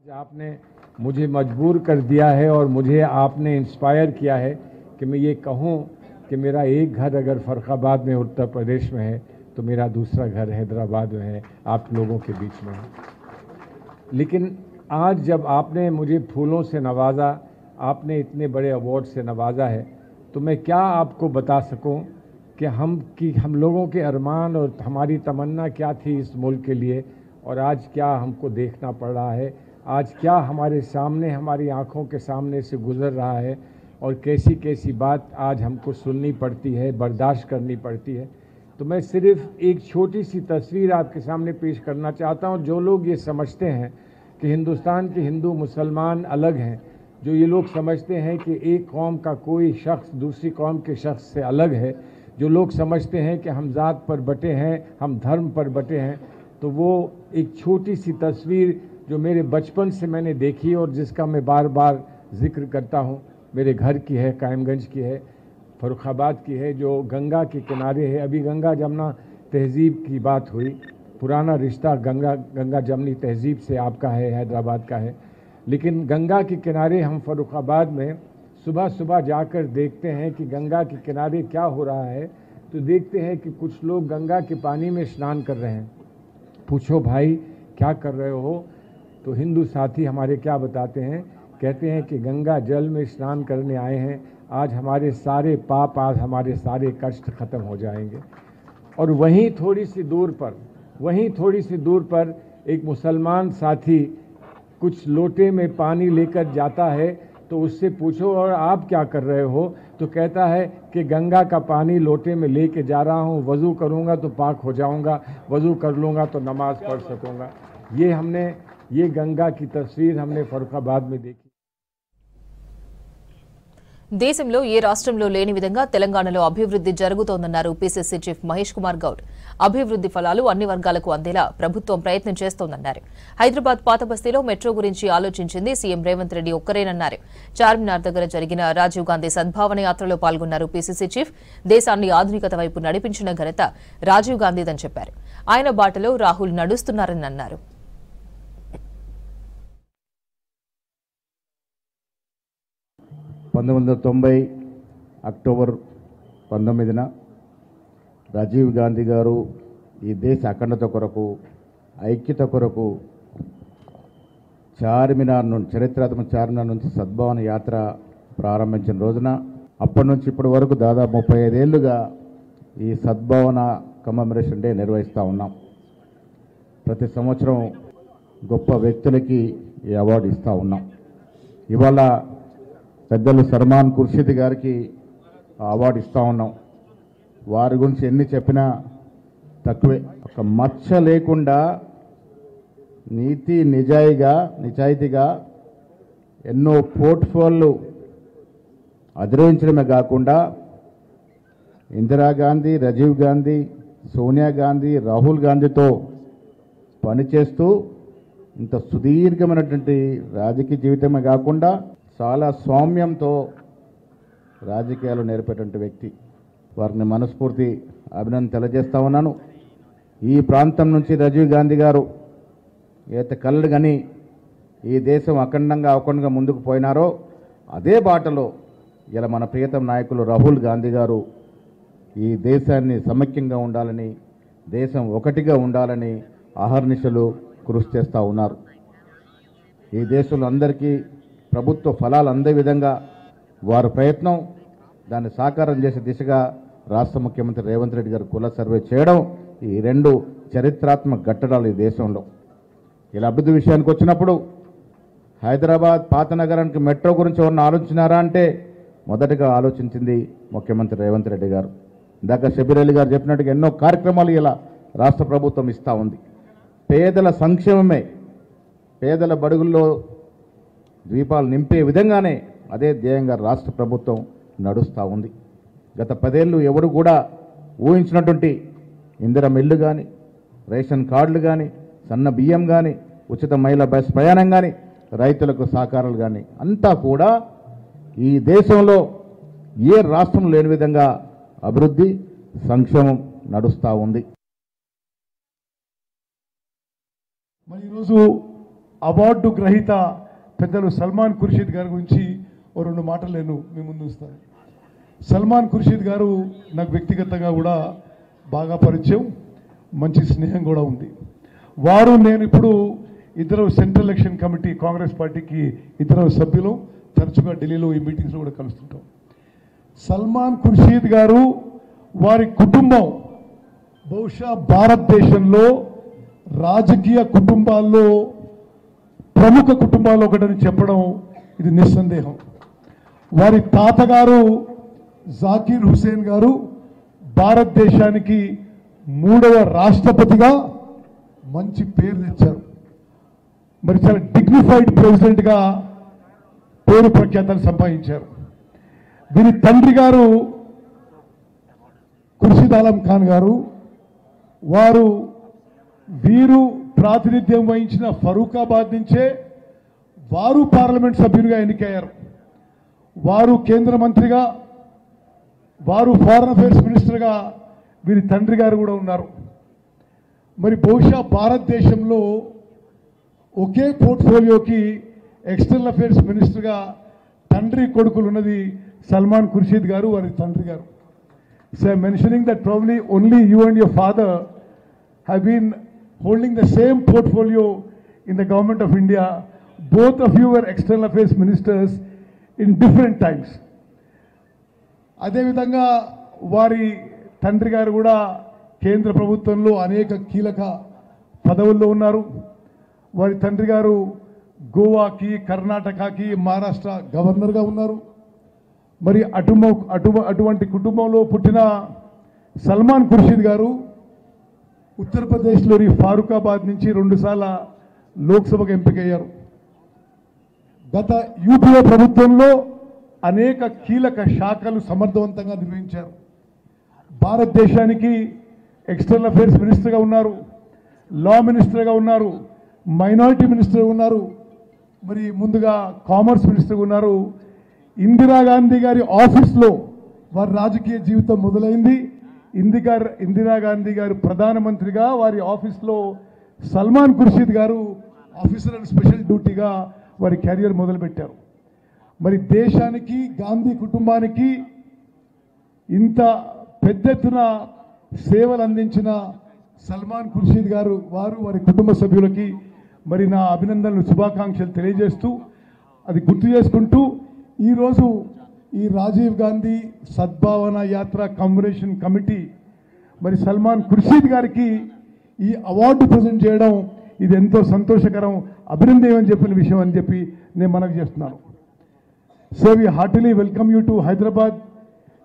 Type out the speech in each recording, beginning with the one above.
आपने मुझे मजबूर कर दिया है और मुझे आपने इंस्पायर किया है कि मैं ये कहूँ कि मेरा एक घर अगर फर्रुखाबाद में उत्तर प्रदेश में है तो मेरा दूसरा घर हैदराबाद में है, आप लोगों के बीच में है। लेकिन आज जब आपने मुझे फूलों से नवाजा, आपने इतने बड़े अवार्ड से नवाजा है, तो मैं क्या आपको बता सकूं कि हम लोगों के अरमान और हमारी तमन्ना क्या थी इस मुल्क के लिए, और आज क्या हमको देखना पड़ रहा है, आज क्या हमारे सामने, हमारी आंखों के सामने से गुजर रहा है, और कैसी कैसी बात आज हमको सुननी पड़ती है, बर्दाश्त करनी पड़ती है। तो मैं सिर्फ एक छोटी सी तस्वीर आपके सामने पेश करना चाहता हूं। जो लोग ये समझते हैं कि हिंदुस्तान के हिंदू मुसलमान अलग हैं, जो ये लोग समझते हैं कि एक कौम का कोई शख्स दूसरी कौम के शख्स से अलग है, जो लोग समझते हैं कि हम ज़ात पर बटे हैं, हम धर्म पर बटे हैं, तो वो एक छोटी सी तस्वीर जो मेरे बचपन से मैंने देखी और जिसका मैं बार बार जिक्र करता हूँ, मेरे घर की है, कायमगंज की है, फर्रुखाबाद की है, जो गंगा के किनारे है। अभी गंगा जमुना तहज़ीब की बात हुई, पुराना रिश्ता गंगा जमनी तहज़ीब से आपका है, हैदराबाद का है। लेकिन गंगा के किनारे हम फर्रुखाबाद में सुबह सुबह जाकर देखते हैं कि गंगा के किनारे क्या हो रहा है, तो देखते हैं कि कुछ लोग गंगा के पानी में स्नान कर रहे हैं। पूछो भाई क्या कर रहे हो, तो हिंदू साथी हमारे क्या बताते हैं, कहते हैं कि गंगा जल में स्नान करने आए हैं, आज हमारे सारे पाप, आज हमारे सारे कष्ट खत्म हो जाएंगे। और वहीं थोड़ी सी दूर पर एक मुसलमान साथी कुछ लोटे में पानी लेकर जाता है, तो उससे पूछो और आप क्या कर रहे हो, तो कहता है कि गंगा का पानी लोटे में लेके जा रहा हूँ, वज़ू करूँगा तो पाक हो जाऊँगा, वज़ू कर लूँगा तो नमाज पढ़ सकूँगा। ये गंगा की तस्वीर हमने फर्रुखाबाद में देखी। దేశంలో ఏ రాష్ట్రంలో లేని విధంగా తెలంగాణలో అభివృద్ధి జరుగుతోందన్నారు పీసీసీ చీఫ్ మహేష్ కుమార్ గౌడ్. అభివృద్ధి ఫలాలు అన్ని వర్గాలకు అందేలా ప్రభుత్వం ప్రయత్నం చేస్తోందన్నారు. హైదరాబాద్ పాత బస్తీలో మెట్రో గురించి ఆలోచించింది సీఎం రేవంత్ రెడ్డి ఒక్కరేనన్నారు. చార్మినార్ దగ్గర జరిగిన రాజీవ్ గాంధీ సద్భావన యాత్రలో పాల్గొన్నారు పీసీసీ చీఫ్. దేశాన్ని ఆధునికత వైపు నడిపించిన ఘనత రాజీవ్ గాంధీదని చెప్పారు. ఆయన బాటలో రాహుల్ నడుస్తున్నారని అన్నారు. 1990 అక్టోబర్ 19న రాజీవ్ గాంధీ గారు ఈ దేశ అఖండత కొరకు, ఐక్యత కొరకు చార్మినార్ నుండి, చరిత్రాత్మక చార్మినార్ నుంచి సద్భావన యాత్ర ప్రారంభించిన రోజున అప్పటి నుంచి ఇప్పటి వరకు దాదాపు 35 ఏళ్లుగా ఈ సద్భావన కమెమరేషన్ డే నిర్వహిస్తూ ఉన్నాం. ప్రతి సంవత్సరం గొప్ప వ్యక్తులకి ఈ అవార్డు ఇస్తూ ఉన్నాం. ఇవాళ పెద్దలు సల్మాన్ ఖుర్షిద్ గారికి అవార్డు ఇస్తూ ఉన్నాం. వారి గురించి ఎన్ని చెప్పినా తక్కువే. ఒక మచ్చ లేకుండా నిజాయితీగా ఎన్నో పోర్ట్ఫోలియోలు అధిరోహించడమే కాకుండా ఇందిరాగాంధీ, రాజీవ్ గాంధీ, సోనియా గాంధీ, రాహుల్ గాంధీతో పనిచేస్తూ ఇంత సుదీర్ఘమైనటువంటి రాజకీయ జీవితమే కాకుండా చాలా సౌమ్యంతో రాజకీయాలు నేర్పేటువంటి వ్యక్తి. వారిని మనస్ఫూర్తి అభినందన తెలియజేస్తా ఉన్నాను. ఈ ప్రాంతం నుంచి రాజీవ్ గాంధీ గారు ఏదైతే కళ్ళు గని ఈ దేశం అఖండంగా ముందుకు పోయినారో అదే బాటలో ఇలా మన ప్రియతమ నాయకులు రాహుల్ గాంధీ గారు ఈ దేశాన్ని సమైక్యంగా ఉండాలని, దేశం ఒకటిగా ఉండాలని అహర్నిశలు కృషి చేస్తూ ఉన్నారు. ఈ దేశంలో అందరికీ ప్రభుత్వ ఫలాలు అందే విధంగా వారి ప్రయత్నం, దాన్ని సాకారం చేసే దిశగా రాష్ట్ర ముఖ్యమంత్రి రేవంత్ రెడ్డి గారు కుల సర్వే చేయడం, ఈ రెండు చరిత్రాత్మక ఘట్టడాలు ఈ దేశంలో. ఇలా అభివృద్ధి విషయానికి వచ్చినప్పుడు హైదరాబాద్ పాత నగరానికి మెట్రో గురించి ఎవరిని ఆలోచించినారా అంటే మొదటగా ఆలోచించింది ముఖ్యమంత్రి రేవంత్ రెడ్డి గారు. ఇందాక షబీర్ అలీ గారు చెప్పినట్టుగా ఎన్నో కార్యక్రమాలు ఇలా రాష్ట్ర ప్రభుత్వం ఇస్తూ ఉంది. పేదల సంక్షేమమే, పేదల బడుగుల్లో ద్వీపాలు నింపే విధంగానే అదే ధ్యేయంగా రాష్ట్ర ప్రభుత్వం నడుస్తూ ఉంది. గత 10 ఏళ్ళు ఎవరు కూడా ఊహించినటువంటి ఇందిరమ్మ ఇల్లు కానీ, రేషన్ కార్డులు కానీ, సన్న బియ్యం కానీ, ఉచిత మహిళా బస్ ప్రయాణం కానీ, రైతులకు సహకారాలు కానీ అంతా కూడా ఈ దేశంలో ఏ రాష్ట్రం లేని విధంగా అభివృద్ధి, సంక్షేమం నడుస్తూ ఉంది. మరి ఈరోజు అవార్డు గ్రహీత పెద్దలు సల్మాన్ ఖుర్షీద్ గారి గురించి ఓ 2 మాటలు నేను మీ ముందు ఉంచుతాను. సల్మాన్ ఖుర్షీద్ గారు నాకు వ్యక్తిగతంగా కూడా బాగా పరిచయం, మంచి స్నేహం కూడా ఉంది. వారు నేను ఇప్పుడు ఇద్దరు సెంట్రల్ ఎలక్షన్ కమిటీ కాంగ్రెస్ పార్టీకి ఇద్దరు సభ్యులు, తరచుగా ఢిల్లీలో ఈ మీటింగ్స్లో కూడా కలుస్తుంటాం. సల్మాన్ ఖుర్షీద్ గారు వారి కుటుంబం బహుశా భారతదేశంలో రాజకీయ కుటుంబాల్లో ప్రముఖ కుటుంబాల్లో ఒకటని చెప్పడం ఇది నిస్సందేహం. వారి తాతగారు జాకీర్ హుసేన్ గారు భారతదేశానికి 3వ రాష్ట్రపతిగా మంచి పేరు తెచ్చారు. మరి చాలా డిగ్నిఫైడ్ ప్రెసిడెంట్గా పేరు ప్రఖ్యాతలు సంపాదించారు. వీరి తండ్రి గారు ఖుర్షీద్ ఆలం ఖాన్ గారు, వీరు ప్రాతినిధ్యం వహించిన ఫరూకాబాద్ నుంచే వారు పార్లమెంట్ సభ్యులుగా ఎన్నికయ్యారు. వారు కేంద్ర మంత్రిగా, వారు ఫారెన్ అఫైర్స్ మినిస్టర్గా వీరి తండ్రి గారు కూడా ఉన్నారు. మరి బహుశా భారతదేశంలో ఒకే పోర్ట్ఫోలియోకి ఎక్స్టర్నల్ అఫైర్స్ మినిస్టర్గా తండ్రి కొడుకులు ఉన్నది సల్మాన్ ఖుర్షీద్ గారు, వారి తండ్రి గారు. So I'm mentioning that probably only you and your father have been holding the same portfolio in the government of India. Both of you were external affairs ministers in different times. అదేవిధంగా వారి తండ్రి గారు కూడా కేంద్ర ప్రభుత్వంలో అనేక కీలక పదవుల్లో ఉన్నారు. వారి తండ్రి గారు గోవాకి, కర్ణాటకకి, మహారాష్ట్ర గవర్నర్గా ఉన్నారు. మరి అటువంటి కుటుంబంలో పుట్టిన సల్మాన్ ఖుర్షీద్ గారు ఉత్తరప్రదేశ్లోని ఫారూకాబాద్ నుంచి 2 సార్లు లోక్సభకు ఎంపికయ్యారు. గత యూపీఏ ప్రభుత్వంలో అనేక కీలక శాఖలు సమర్థవంతంగా నిర్వహించారు. భారతదేశానికి ఎక్స్టర్నల్ అఫైర్స్ మినిస్టర్గా ఉన్నారు, లా మినిస్టర్గా ఉన్నారు, మైనారిటీ మినిస్టర్గా ఉన్నారు, మరి ముందుగా కామర్స్ మినిస్టర్గా ఉన్నారు. ఇందిరాగాంధీ గారి ఆఫీస్లో వారి రాజకీయ జీవితం మొదలైంది. ఇందిరాగాంధీ గారు ప్రధానమంత్రిగా వారి ఆఫీస్లో సల్మాన్ ఖుర్షీద్ గారు ఆఫీసర్ అండ్ స్పెషల్ డ్యూటీగా వారి కెరియర్ మొదలుపెట్టారు. మరి దేశానికి, గాంధీ కుటుంబానికి ఇంత పెద్ద ఎత్తున సేవలు అందించిన సల్మాన్ ఖుర్షీద్ గారు, వారి కుటుంబ సభ్యులకి మరి నా అభినందనలు, శుభాకాంక్షలు తెలియజేస్తూ, అది గుర్తు చేసుకుంటూ ఈరోజు ఈ రాజీవ్ గాంధీ సద్భావన యాత్ర కమ్యూనికేషన్ కమిటీ మరి సల్మాన్ ఖుర్షీద్ గారికి ఈ అవార్డు ప్రజెంట్ చేయడం ఇది ఎంతో సంతోషకరం, అభినందనీయమని చెప్పిన విషయం అని చెప్పి నేను మనకు చేస్తున్నాను. So we heartily welcome you to Hyderabad.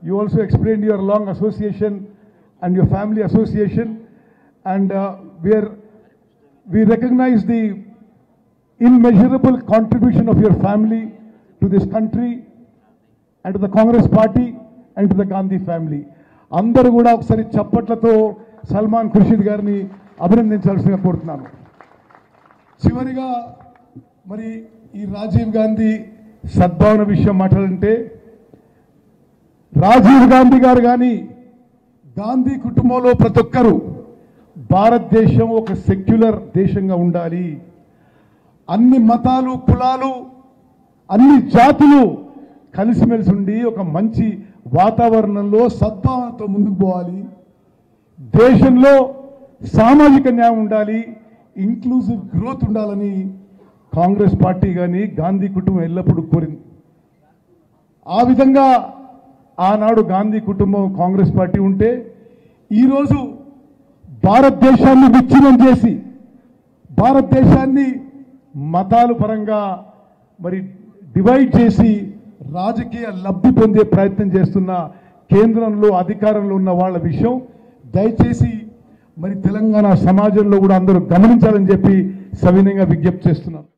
You also explain your long association and your family association, and we recognize the immeasurable contribution of your family to this country and to the Congress party and to the Gandhi family. అందరూ కూడా ఒకసారి చప్పట్లతో సల్మాన్ ఖుర్షీద్ గారిని అభినందించాల్సిందిగా కోరుతున్నాను. చివరిగా మరి ఈ రాజీవ్ గాంధీ సద్భావన విషయం మాట్లాడంటే, రాజీవ్ గాంధీ గారు కానీ గాంధీ కుటుంబంలో ప్రతి ఒక్కరూ భారతదేశం ఒక సెక్యులర్ దేశంగా ఉండాలి, అన్ని మతాలు, కులాలు, అన్ని జాతులు కలిసిమెలిసి ఉండి ఒక మంచి వాతావరణంలో సద్భావనతో ముందుకు పోవాలి, దేశంలో సామాజిక న్యాయం ఉండాలి, ఇంక్లూజివ్ గ్రోత్ ఉండాలని కాంగ్రెస్ పార్టీ కానీ గాంధీ కుటుంబం ఎల్లప్పుడూ కోరింది. ఆ విధంగా ఆనాడు గాంధీ కుటుంబం, కాంగ్రెస్ పార్టీ ఉంటే ఈరోజు భారతదేశాన్ని విచ్ఛిన్నం చేసి, భారతదేశాన్ని మతాల పరంగా మరి డివైడ్ చేసి రాజకీయ లబ్ధి పొందే ప్రయత్నం చేస్తున్న కేంద్రంలో అధికారంలో ఉన్న వాళ్ళ విషయం దయచేసి మరి తెలంగాణ సమాజంలో కూడా అందరూ గమనించాలని చెప్పి సవినయంగా విజ్ఞప్తి చేస్తున్నాను.